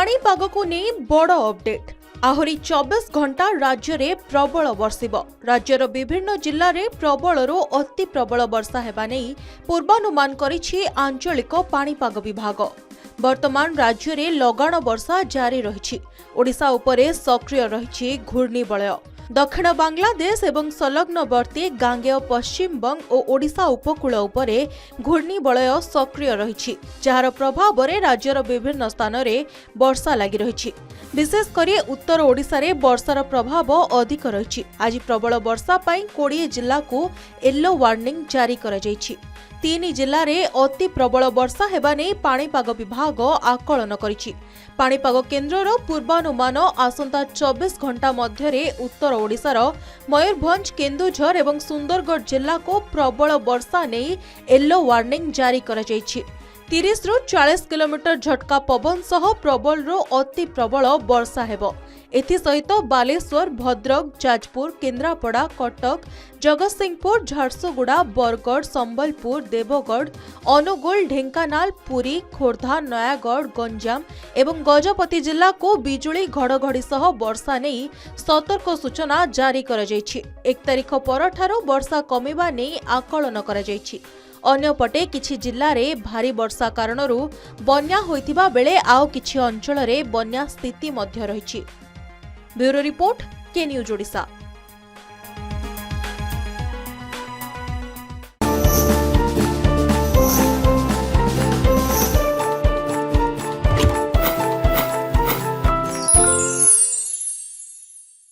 पाणीपाग को नहीं बड़ अपडेट आहरी 24 घंटा राज्य में प्रबल बर्षिब। राज्यर विभिन्न जिल्ला रे प्रबलरू अति प्रबल वर्षा हेबा नहीं पूर्वानुमान करिछि आंचलिक पाणीपाग विभाग। वर्तमान राज्य में लगाण वर्षा जारी रही। ओडिशा उपरे सक्रिय रही घूर्णिबलय। दक्षिण बांग्लादेश एवं संलग्नवर्ती गांगेय पश्चिम बंग और ओडिशा उपकूल उपरे घूर्णिबलय सक्रिय रही, जार प्रभाव में राज्यर विभिन्न स्थान में वर्षा लगी रही। विशेषकर उत्तर ओडिशा रे वर्षार प्रभाव अधिक रही। आज प्रबल वर्षा पाई 20 जिला को येलो वार्निंग जारी करा जायछि। 3 जिल्ला रे अति प्रबल वर्षा हेबा नै पाणीपाग विभाग आकलन करिछि। पाणीपाग केन्द्रर पूर्वानुमान आसंता 24 घंटा मध्यरे उत्तर ओडिशार मयूरभंज, केन्दुझर एवं सुंदरगढ़ जिला को प्रबल वर्षा नै येलो वार्निंग जारी करा जायछि। 30 रु 40 किलोमीटर झटका पवन सह प्रबल रु अति प्रबल वर्षा हेबो। एथि सहित बालेश्वर, भद्रक, जाजपुर, केन्द्रापड़ा, कटक, जगतसिंहपुर, झारसुगुड़ा, बरगढ़, संबलपुर, देवगढ़, अनुगुल, ढेंकानाल, पुरी, खोर्धा, नयागढ़, गंजाम एवं गजपति जिला को बिजुली घड़घड़ी सह वर्षा नहीं सतर्क सूचना जारी करा जायछि। 1 तारिख परठारु वर्षा कमिबा नहीं आकलन करा जायछि। अन्यपटे किछि जिल्ला रे भारी वर्षा कारणरू बन्या होइतिबा बेले आउ किछि अंचल रे बन्या स्थिति मध्य रहिछि। ब्यूरो रिपोर्ट, के न्यूज ओडिशा।